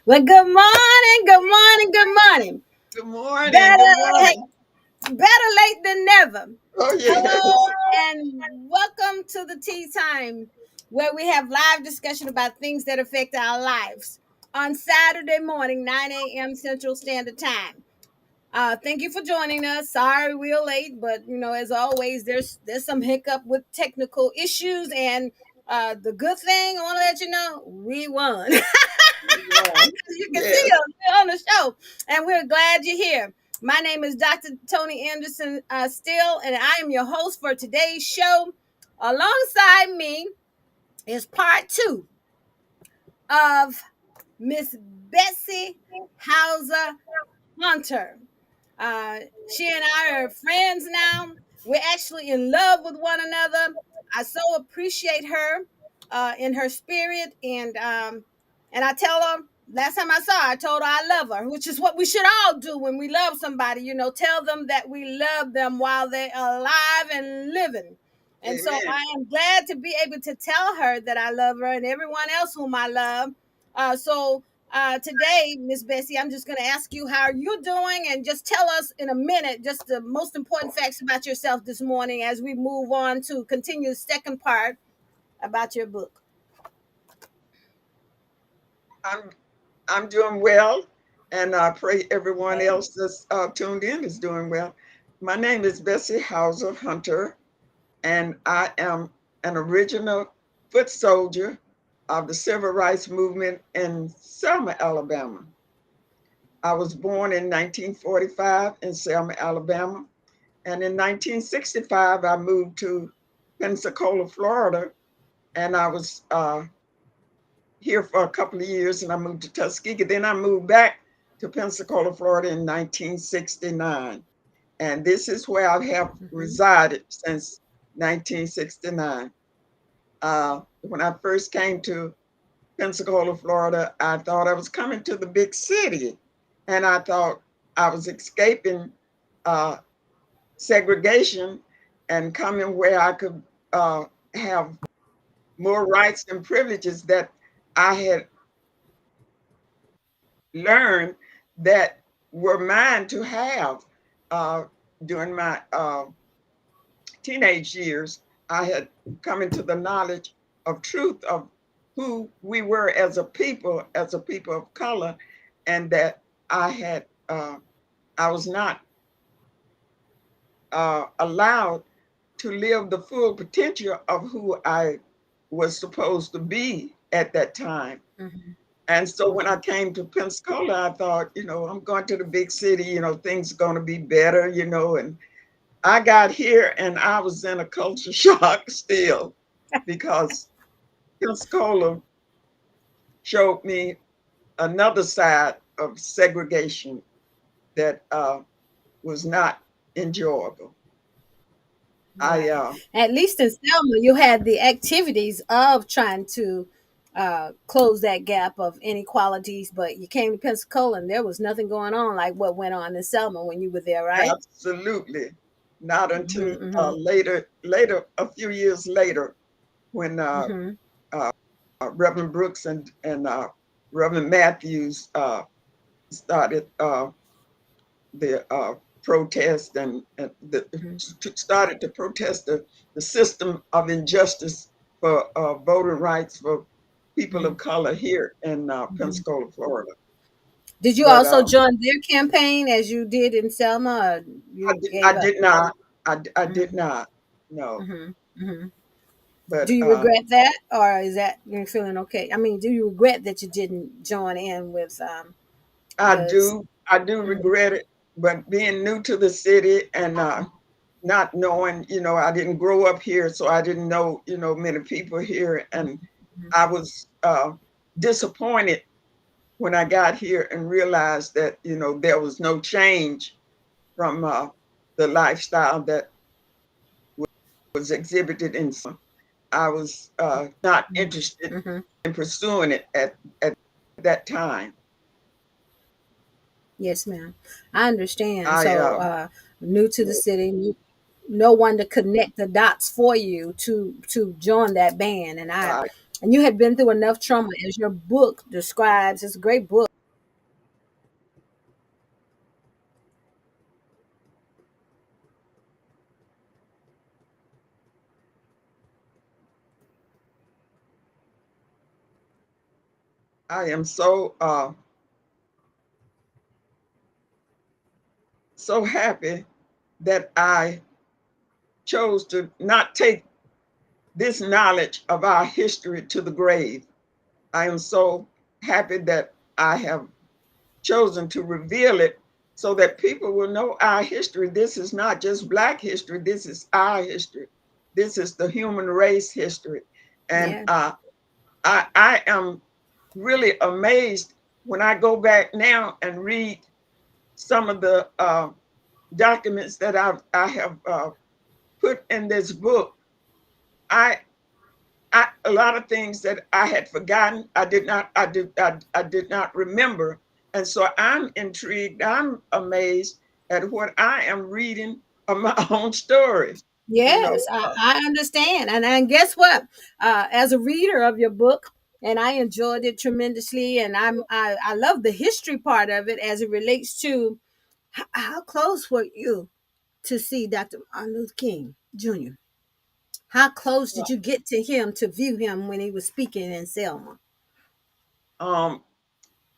Well, good morning, good morning, good morning. Good morning. Better, Good hey, morning. better late than never. Oh, Hello yes. and welcome to the Tea Time, where we have live discussion about things that affect our lives on Saturday morning, 9 a.m. Central Standard Time. Thank you for joining us. Sorry we're late, but as always, there's some hiccup with technical issues, and the good thing I want to let you know, we won. Everyone. You can see Yes. us on the show, and we're glad you're here. My name is Dr. Tonie Anderson-Steele, and I am your host for today's show. Alongside me is part two of Miss Bessie Hauser Hunter. She and I are friends now. We're actually in love with one another. I so appreciate her in her spirit, and I tell her last time I saw her, I told her I love her, which is what we should all do when we love somebody. Tell them that we love them while they're alive and living. And so Amen. I am glad to be able to tell her that I love her and everyone else whom I love. So today, Miss Bessie, I'm just going to ask you how you're doing and just tell us in a minute just the most important facts about yourself this morning as we move on to continue the second part about your book. I'm I'm doing well, and I pray everyone else that's tuned in is doing well. My name is Bessie Hauser Hunter, and I am an original foot soldier of the civil rights movement in Selma, Alabama. I was born in 1945 in Selma, Alabama, and in 1965 I moved to Pensacola, Florida, and I was here for a couple of years and I moved to Tuskegee. Then I moved back to Pensacola, Florida in 1969. And this is where I have Mhm. resided since 1969. When I first came to Pensacola, Florida, I thought I was coming to the big city. And I thought I was escaping uh, segregation and coming where I could have more rights and privileges that I had learned that were mine to have uh, during my teenage years. I had come into the knowledge of truth of who we were as a people of color, and that I had I was not allowed to live the full potential of who I was supposed to be at that time. Mhm. And so when I Mhm. came to Pensacola, I thought, I'm going to the big city, things are going to be better, and I got here and I was in a culture shock still because Pensacola showed me another side of segregation that was not enjoyable. I Right. At least in Selma, you had the activities of trying to close that gap of inequalities, but you came to Pensacola and there was nothing going on like what went on in Selma when you were there, right? absolutely not until Hmm. later, a few years later, when Hmm. uh, Reverend Brooks and Reverend Matthews started the protest Hmm. started to protest the system of injustice for voting rights for people Hmm. of color here in Hmm. Pensacola, Florida. Did you But also join their campaign as you did in Selma, or you I gave up? did not. I did Hmm. not. No. Hmm. Hmm. Do But you regret that, or is that you're feeling okay? I mean, do you regret that you didn't join in with I the? do. I do Mhm. regret it. But being new to the city and not knowing, I didn't grow up here, so I didn't know, many people here, and Mhm. I was disappointed when I got here and realized that there was no change from the lifestyle that was exhibited in. I was not Mhm. interested Mhm. in pursuing it at that time. Yes, ma'am. I understand. I So, new to the city, no one to connect the dots for you to join that band, and I you had been through enough trauma, as your book describes. It's a great book. I am so happy that I chose to not take this knowledge of our history to the grave. I am so happy that I have chosen to reveal it so that people will know our history. This is not just Black history, this is our history. This is the human race history. And Yeah. I am really amazed when I go back now and read some of the documents that I have put in this book. I a lot of things that I had forgotten. I did not remember, and so I'm intrigued. I'm amazed at what I am reading of my own story. You know, Yes, I understand. And guess what? As a reader of your book, and I enjoyed it tremendously, and I love the history part of it as it relates to how close were you to see Dr. Martin Luther King Jr.? How close did you get to him to view him when he was speaking in Selma? um,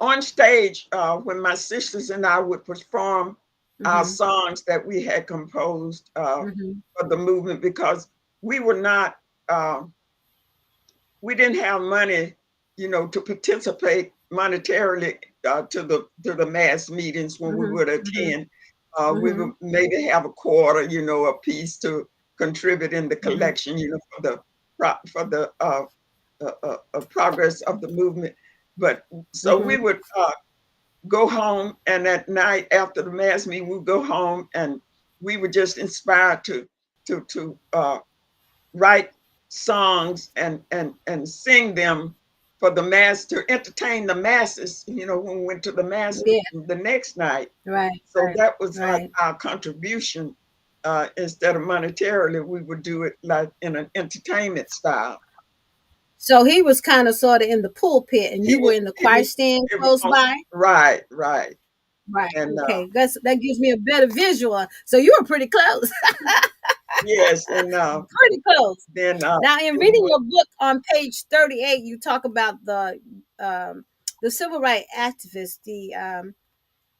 on stage when my sisters and I would perform our Mm-hmm. songs that we had composed Mm-hmm. for the movement because we were not. We didn't have money, to participate monetarily to the mass meetings when we Mm-hmm. would Mm-hmm. attend. We Mm-hmm. would maybe have a quarter, a piece to contribute in the Mm-hmm. collection, for the progress of the movement. But so we Mm-hmm. would go home, and at night after the mass meeting, we'd go home, and we were just inspired to write songs and sing them for the mass to entertain the masses, when we went to the mass Yeah. meeting the next night. Right. So Right. that was like Right. our contribution. Instead of monetarily, we would do it like in an entertainment style. So he was kind of sort of in the pulpit, and He you were was, in the it choir was, stand it was close by. right, right. Right. And Okay. That gives me a better visual. So you were pretty close. yes, and Pretty close. then Now, in we reading would, your book on page 38, you talk about the civil rights activist, the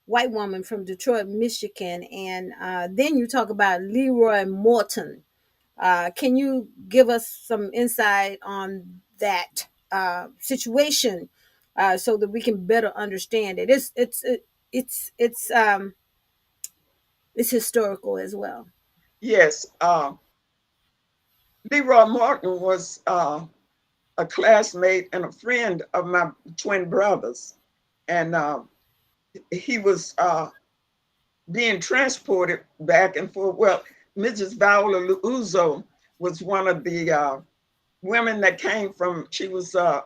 white woman from Detroit, Michigan, and then you talk about Leroy Morton. Can you give us some insight on that situation so that we can better understand it? It's it's historical as well. yes, Leroy Martin was a classmate and a friend of my twin brothers. And he was being transported back and forth. Well, Mrs. Viola Luzo was one of the women that came from, she was a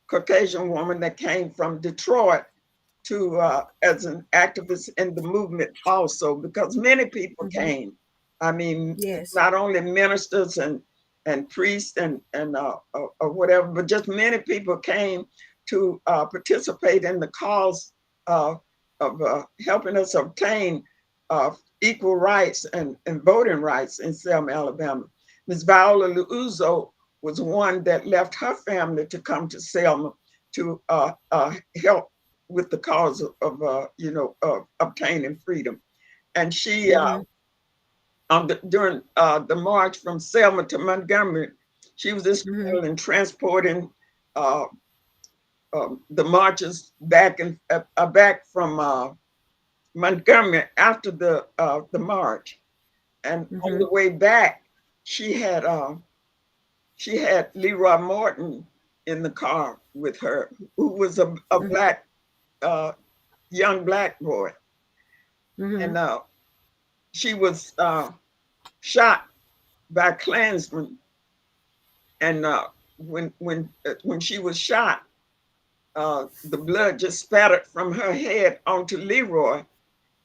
Caucasian woman that came from Detroit to as an activist in the movement also, because many people Hmm. came. I mean, Yes. not only ministers and priests or whatever, but just many people came to participate in the cause uh, of helping us obtain uh, equal rights and voting rights in Selma, Alabama. Ms. Viola Luzo was one that left her family to come to Selma to help with the cause of obtaining freedom. And she, Hmm. during the march from Selma to Montgomery, she was Hmm. instrumental in transporting uh, the marchers back from Montgomery after the march. And on Hmm. the way back, she had uh, she had Leroy Morton in the car with her, who was a Hmm. black uh, young black boy. And Hmm. she was shot by Klansmen. And when she was shot, the blood just spattered from her head onto Leroy,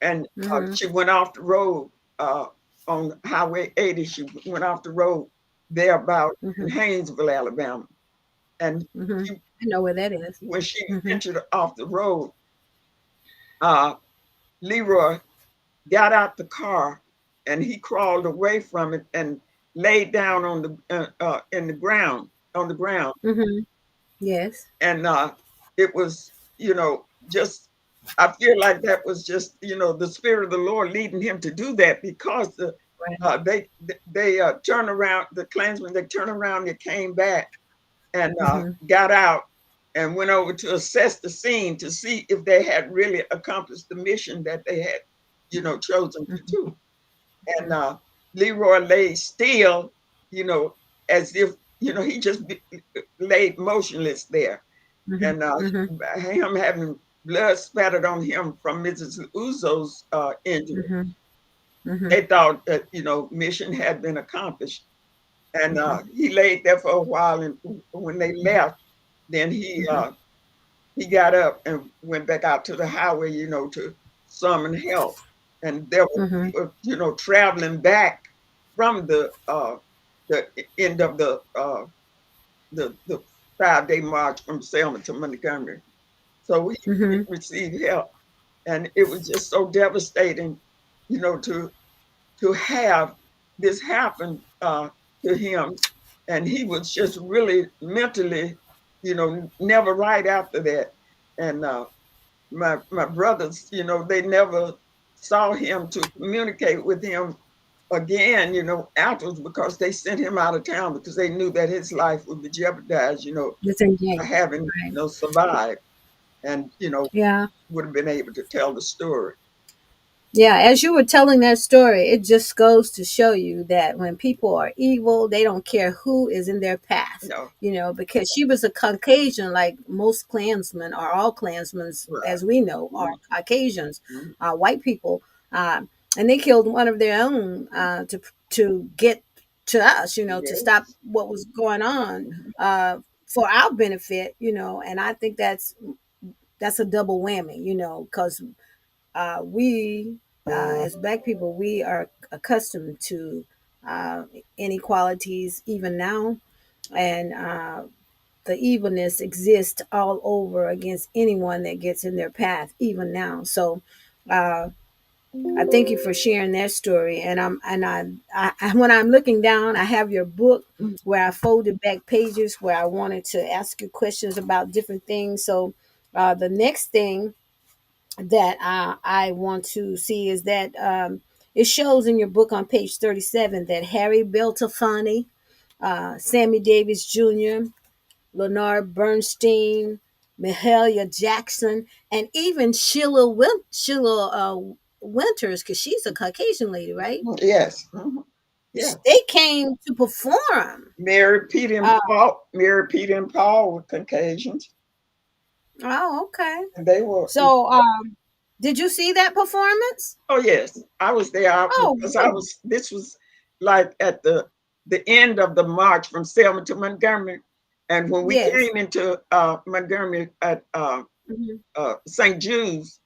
and Hmm. she went off the road uh, on Highway 80. She went off the road there about in Hmm. Haynesville, Alabama. And Hmm. she, I know where that is. when she Hmm. ventured off the road, uh, Leroy got out the car and he crawled away from it and laid down on the in the ground on the ground. Hmm. Yes. And it was, just I feel like that was just, the spirit of the Lord leading him to do that because Right. they turned around, the Klansmen, they turned around, they came back and Mm-hmm. got out and went over to assess the scene to see if they had really accomplished the mission that they had, chosen to do. And Leroy lay still, you know, as if, he just laid motionless there. Mm-hmm. And Mm-hmm. him having blood spattered on him from Mrs. Uzo's injury, Mm-hmm. Mm-hmm. they thought that, mission had been accomplished. And Mm-hmm. he laid there for a while. And when they left, then he got up and went back out to the highway, to summon help. And there were Mm-hmm. people, traveling back from the end of the 5-day march from Selma to Montgomery. So he Mm-hmm. received help, and it was just so devastating, to have this happen to him, and he was just really mentally, never right after that. And my brothers, they never saw him to communicate with him again, afterwards because they sent him out of town because they knew that his life would be jeopardized, It's in January. having, Right. survived and, Yeah. would have been able to tell the story. Yeah, as you were telling that story, it just goes to show you that when people are evil, they don't care who is in their path, No, because she was a Caucasian, like most Klansmen, or all Klansmen, right. as we know, are Mhm, Caucasians, mhm, white people. Um, and they killed one of their own to get to us, to stop yes. what was going on Mhm, for our benefit, and I think that's a double whammy, because we as black people, we are accustomed to inequalities even now, and the evilness exists all over against anyone that gets in their path even now. So uh, I thank you for sharing that story. And when I'm looking down, I have your book mhm, where I folded back pages where I wanted to ask you questions about different things. So the next thing that I want to see is that it shows in your book on page 37 that Harry Belafonte, Sammy Davis Jr., Leonard Bernstein, Mahalia Jackson, and even Sheila Winters, because she's a Caucasian lady, right? mhm, yes. Yeah. They came to perform. Uh, Mary, Peter, and Paul were Caucasians, oh, okay. and they were. So, did you see that performance? Oh yes, I was there Oh, because I good. was. This was like at the end of the march from Selma to Montgomery, and when we Yes. came into Montgomery at Hmm. St. Jude's,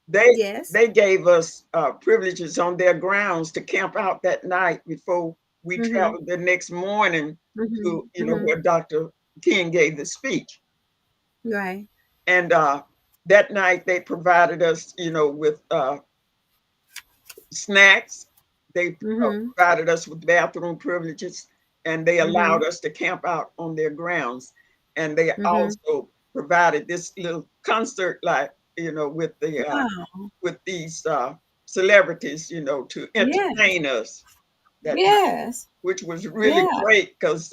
they Yes. they gave us privileges on their grounds to camp out that night before we Hmm. traveled the next morning Hmm. to Hmm. where Dr. King gave the speech. Right. And that night they provided us, with snacks. They Mhm. provided us with bathroom privileges, and they allowed Mhm. us to camp out on their grounds. And they Mhm. also provided this little concert, like, Wow. with these celebrities, to Yes. entertain us that night, Yes. which was really Yeah. great because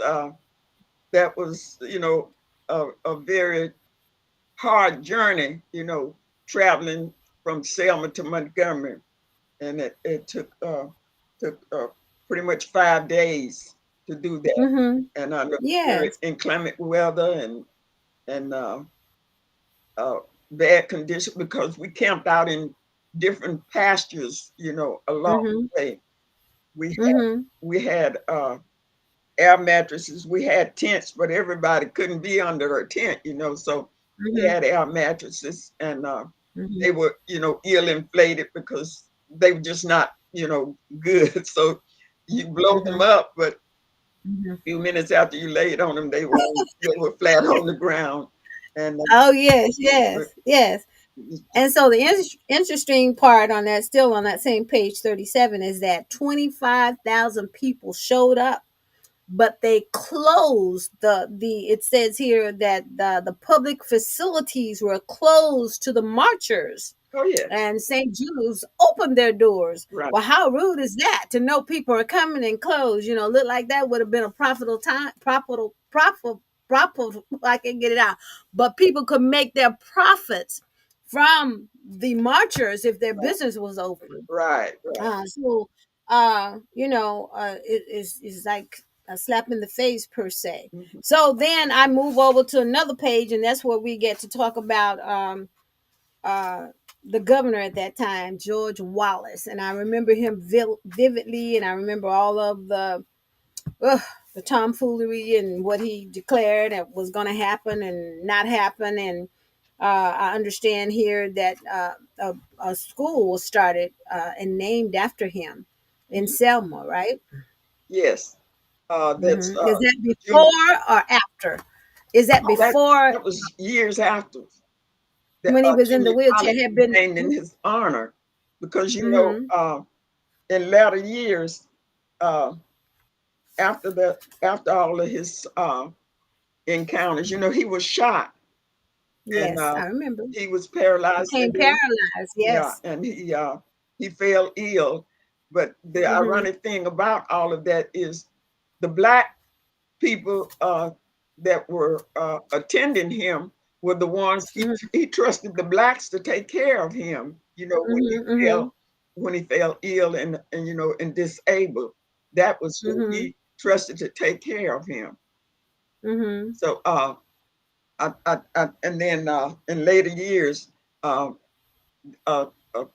that was, a very hard journey, traveling from Selma to Montgomery, and it took pretty much 5 days to do that, Mhm. and under very Yes. inclement weather and bad conditions because we camped out in different pastures, along Mhm. the way. We had Mhm. we had air mattresses, we had tents, but everybody couldn't be under a tent, so we Mhm. had air mattresses, and Mhm. they were, ill inflated because they were just not, good. So you blow them Mhm. up, but a Mhm. few minutes after you laid on them, they were flat on the ground. And Oh yes, uh, yes, yes. And so the interesting part on that, still on that same page 37, is that 25,000 people showed up but they closed the it says here that the public facilities were closed to the marchers, Oh yes. and St. Jude's opened their doors. Right. Well, how rude is that to know people are coming and close? Look like that would have been a profitable time, profitable, I can get it out. But people could make their profits from the marchers if their Right. business was open. Right. Right. It's like a slap in the face per se. Mhm. So then I move over to another page, and that's where we get to talk about uh, the governor at that time, George Wallace, and I remember him vividly, and I remember all of ugh, the tomfoolery and what he declared that was going to happen and not happen. And I understand here that a school was started and named after him in Mhm. Selma, right? Yes. That's Is that junior. before or after? Is that Oh, that before that was years after. The when he was in the junior wheelchair? college Had was been. named in his honor because Mm-hmm, in latter years, uh, after all of his encounters, he was shot and yes, I remember. he was paralyzed Became and then paralyzed. yeah, Yes. and he fell ill. But the Mm-hmm, ironic thing about all of that is the black people that were attending him were the ones mm-hmm, he trusted the blacks to take care of him. mm-hmm, When he fell ill and disabled, that was who mm-hmm, he trusted to take care of him. mm-hmm, So and then in later years, uh, a, a,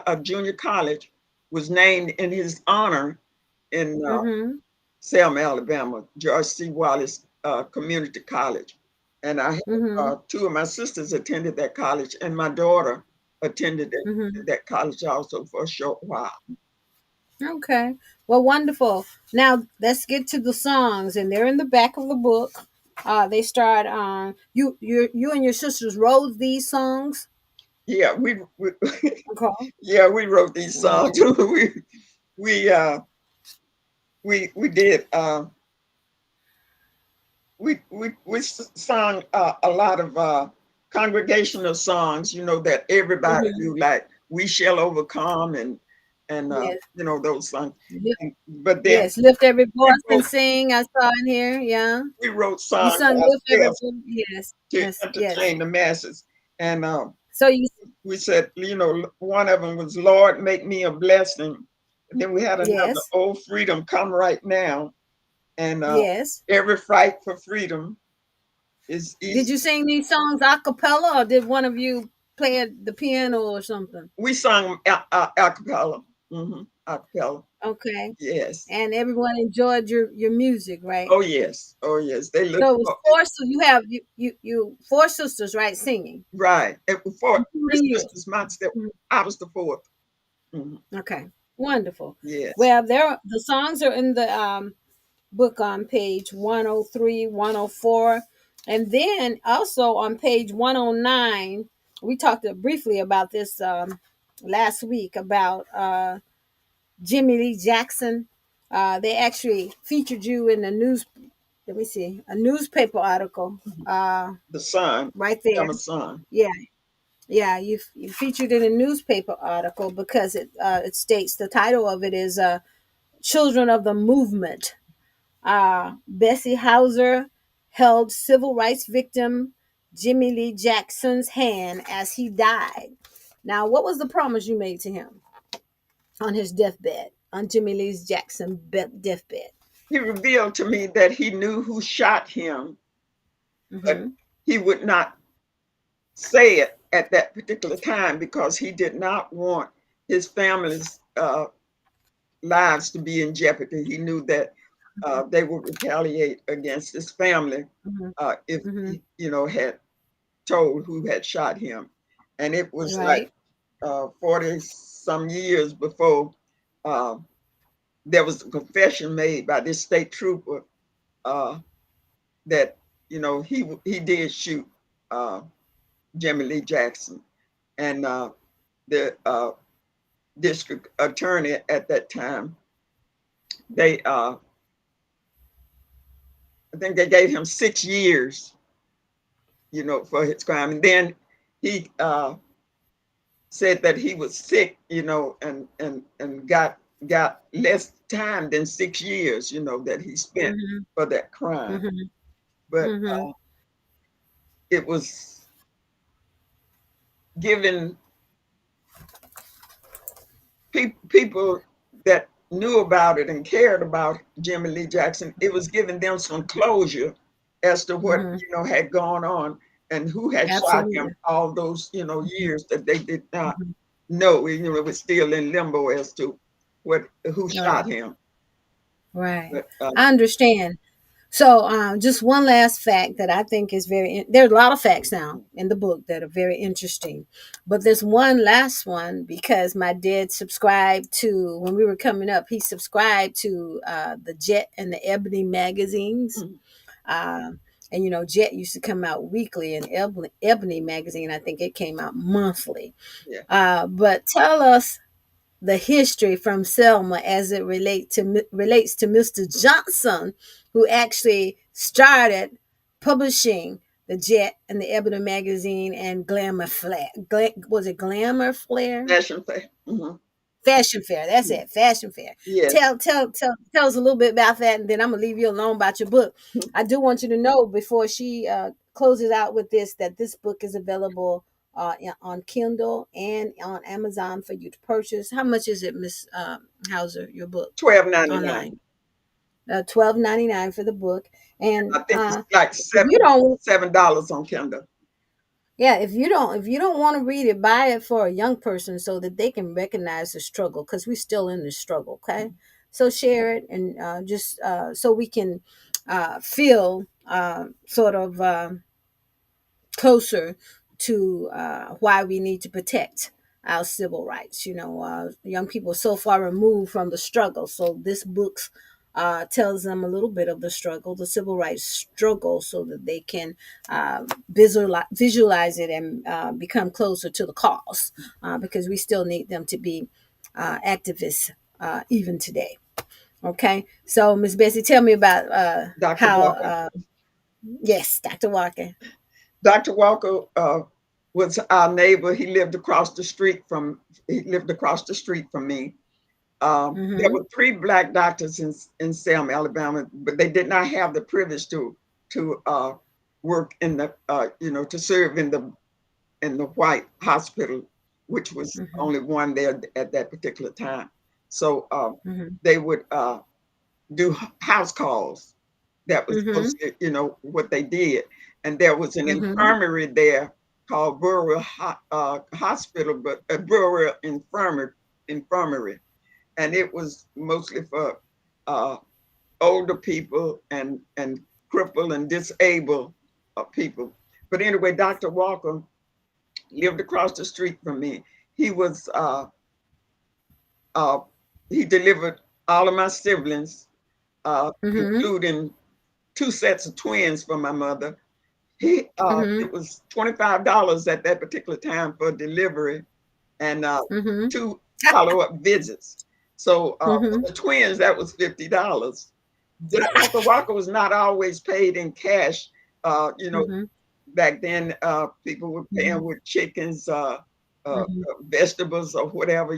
a junior college was named in his honor in mm-hmm, Selma, Alabama, George C. Wallace Community College. And I had mm-hmm, two of my sisters attended that college, and my daughter attended mm-hmm. that college also for a short while. Okay. Well, wonderful. Now let's get to the songs, and they're in the back of the book. They start you and your sisters wrote these songs. Yeah, we Okay. yeah, we wrote these songs. Mm-hmm. We uh we did we sung a lot of congregational songs, that everybody Mm-hmm. knew, like "We Shall Overcome" and Yes. those songs. Lift, But then yes. Lift every we voice and wrote sing. I saw in here. Yeah. we wrote You songs sung lift every ourselves voice. Yes. to Yes. Yes. entertain the masses, and So you. we said, one of them was "Lord, Make Me a Blessing," and then we had another, Yes. "Oh Freedom, Come Right Now," and Yes. "Every Fight for Freedom is Did easy." you sing these songs a cappella, or did one of you play the piano or something? We sung a cappella. A cappella. Okay. Yes. And everyone enjoyed your music, right? Oh yes. Oh yes. They look So it was four. So you have you four sisters, right, singing, right. And for three including you. sisters, my step, Mhm. I was the fourth. Mhm. Okay, wonderful. Yes. Well, the songs are in the book on page 103, 104, and then also on page 109. We talked briefly about this last week about Jimmy Lee Jackson. They actually featured you in the news. Let me see, a newspaper article The son. right there. I'm a son. Yeah, yeah, you featured in a newspaper article because it states the title of it is "Children of the Movement." Bessie Hauser held civil rights victim Jimmy Lee Jackson's hand as he died. Now, what was the promise you made to him on his deathbed, on Jimmy Lee Jackson deathbed? He revealed to me that he knew who shot him, but Mm-hmm. he would not say it at that particular time because he did not want his family's lives to be in jeopardy. He knew that they would retaliate against his family Mm-hmm. if Mm-hmm. he, had told who had shot him. And it was like Right. 40 some years before uh, there was a confession made by this state trooper uh, that, he did shoot uh, Jimmy Lee Jackson. And the district attorney at that time, they I think they gave him 6 years, for his crime. And then he said that he was sick, and got less time than 6 years, that he spent Mhm. for that crime. Mhm. But Mhm. it was given people that knew about it and cared about Jimmy Lee Jackson. It was giving them some closure as to what Mhm. had gone on and who had shot him Absolutely. all those Mhm. years that they did not Mhm. know. It was still in limbo as to who shot Right. him. Right. But I understand. So, just one last fact that I think is there's a lot of facts now in the book that are very interesting, but there's one last one because my dad subscribed to, when we were coming up, he subscribed to the Jet and the Ebony magazines. mm, And Jet used to come out weekly, and Ebony magazine, I think it came out monthly. yeah, But tell us the history from Selma as it relates to Mr. Johnson, who actually started publishing the Jet and the Ebony magazine and Glamour Flare. Was it Glamour Flare? fashion fair. Fashion Fair. That's it. Fashion Fair. Yes. Tell us a little bit about that, and then I'm gonna leave you alone about your book. I do want you to know before she closes out with this that this book is available on Kindle and on Amazon for you to purchase. How much is it, Miss Hauser? Your book 12.99. online? $12.99 for the book, and I think it's like if you don't, $7 on Kindle. yeah, if you don't want to read it, buy it for a young person so that they can recognize the struggle, because we're still in the struggle. Okay, so share it, and just so we can feel sort of closer to why we need to protect our civil rights. Young people are so far removed from the struggle, so this book tells them a little bit of the struggle, the civil rights struggle, so that they can visualize it and become closer to the cause, because we still need them to be activists even today. Okay, so Miss Bessie, tell me about Dr. how. Walker. Yes, Dr. Walker. Dr. Walker was our neighbor. He lived across the street from me. There Mm-hmm. were three black doctors in Selma, Alabama, but they did not have the privilege to work to serve in the white hospital, which was Mm-hmm. only one there at that particular time. So Mm-hmm. they would do house calls. That was Mm-hmm. mostly, what they did. And there was an Mm-hmm. infirmary there called Hospital, but Burial Infirmary. And it was mostly for uh, older people and crippled and disabled people. But anyway, Dr. Walker lived across the street from me. He was uh, he delivered all of my siblings, Mm-hmm. including two sets of twins for my mother. He Mm-hmm. It was $25 at that particular time for delivery and Mm-hmm. two follow-up visits. So for Mm-hmm. the twins, that was $50. Dr. Walker was not always paid in cash. Mm-hmm. Back then, people were paying with chickens, vegetables, or whatever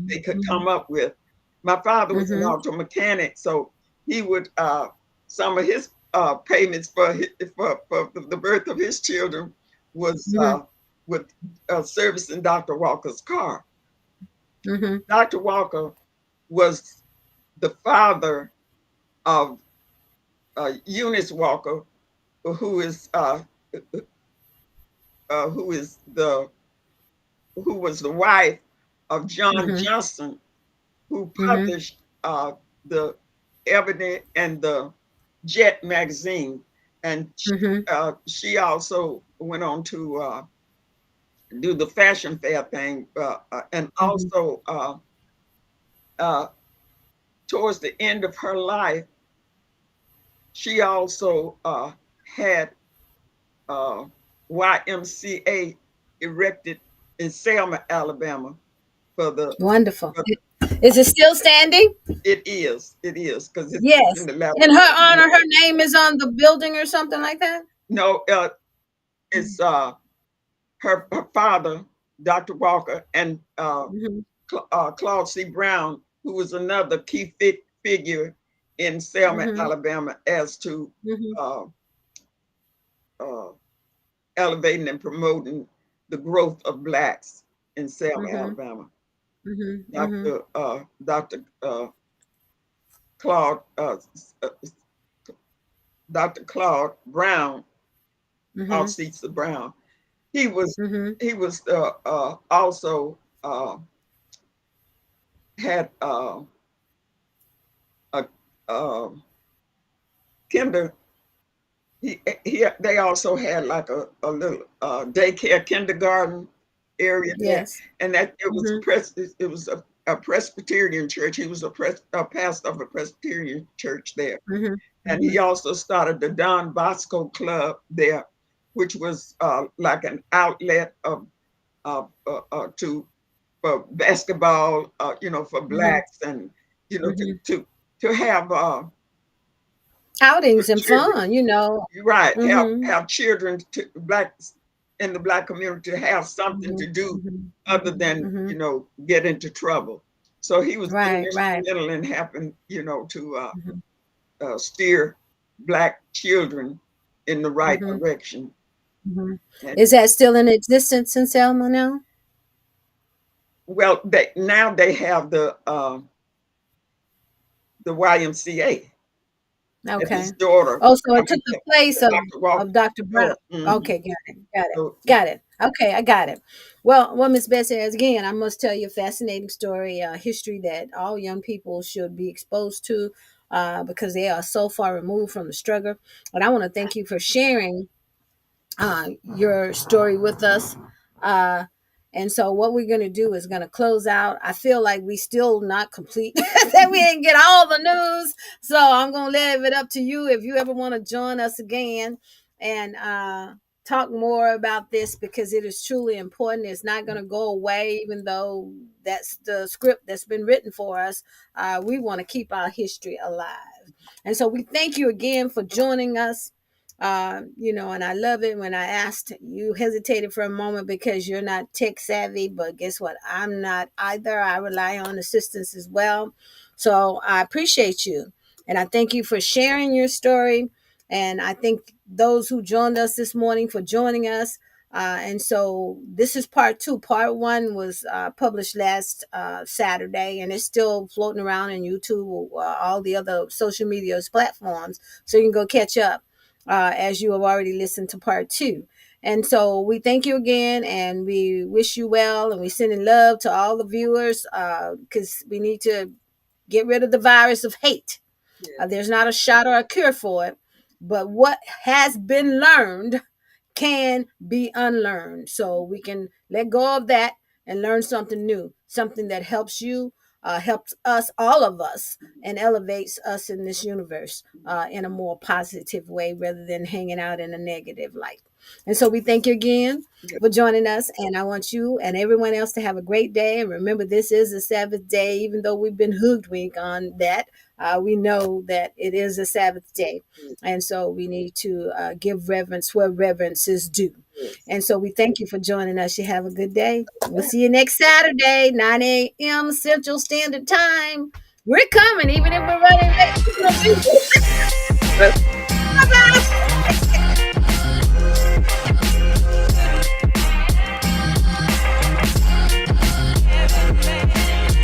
they could come up with. My father was an Mm-hmm. auto mechanic, so he would some of his payments for the birth of his children was Mm-hmm. with servicing Dr. Walker's car. Mm-hmm. Dr. Walker was the father of Eunice Walker, who is uh, who is the who was the wife of John Mm-hmm. Johnston, who Mm-hmm. published the Ebony and the Jet magazine, and Mm-hmm. she also went on to do the fashion fair thing, and Mm-hmm. also uh, towards the end of her life, she also had uh, YMCA erected in Selma, Alabama, for the Wonderful. for, Is it still standing? It is. It is because it's in Yes. the left. In her honor, her name is on the building or something like that? No, it's her father, Dr. Walker, and Mhm. Claude C. Brown, who was another key figure in Selma, Mhm. Alabama, as to Mhm. uh, uh, elevating and promoting the growth of blacks in Selma, Mhm. Alabama. Mhm. Mhm. Dr. Claude, uh, Dr. Claude Brown, Claude Mhm. Cecil Brown. He was Mhm. he was also had a kinder. They also had like a little daycare kindergarten area there, Yes. and that it was Mhm. it was a Presbyterian church. He was a pastor of a Presbyterian church there, Mhm. and he Mhm. also started the Don Bosco Club there, which was like an outlet of to for basketball, for Mhm. blacks, and Mhm. to have Outings and children. fun, you know. You're right. Mhm. Have children to blacks in the black community to have something to Mhm. do Mhm. other Mhm. than Mhm. get into trouble. So he was Right, right. instrumental in helping to Mhm. steer black children in the right Mhm. direction. Mhm. And Is that still in existence in Selma now? well, they now they have the YMCA that his Okay. daughter, Oh, so I it took mean, the place Dr. Walker's of Dr. Brown. daughter. Okay, got it. Got it. So Got it. Okay, I got it. Well, Miss Bessie, as again, I must tell you a fascinating story, history that all young people should be exposed to, because they are so far removed from the struggle. And I want to thank you for sharing your story with us. Uh, and so what we're going to do is going to close out. I feel like we still not complete, that we didn't get all the news. So I'm going to leave it up to you if you ever want to join us again and talk more about this, because it is truly important. It's not going to go away, even though that's the script that's been written for us. We want to keep our history alive. And so we thank you again for joining us. And I love it when I asked, you hesitated for a moment because you're not tech savvy, but guess what? I'm not either. I rely on assistance as well. So I appreciate you. And I thank you for sharing your story. And I thank those who joined us this morning for joining us. And so this is part two. Part one was published last Saturday, and it's still floating around in YouTube or all the other social media platforms. So you can go catch up as you have already listened to part two. And so we thank you again, and we wish you well, and we send in love to all the viewers, because we need to get rid of the virus of hate. yes, There's not a shot or a cure for it, but what has been learned can be unlearned. So we can let go of that and learn something new, something that helps you, helps us, all of us, and elevates us in this universe in a more positive way rather than hanging out in a negative light. And so we thank you again yes, for joining us. And I want you and everyone else to have a great day. And remember, this is the Sabbath day, even though we've been hoodwinked on that. We know that it is a Sabbath day. yes, And so we need to give reverence where reverence is due. yes. And so we thank you for joining us. You have a good day. We'll see you next Saturday, 9 a.m. Central Standard Time. We're coming, even if we're running late. We're gonna be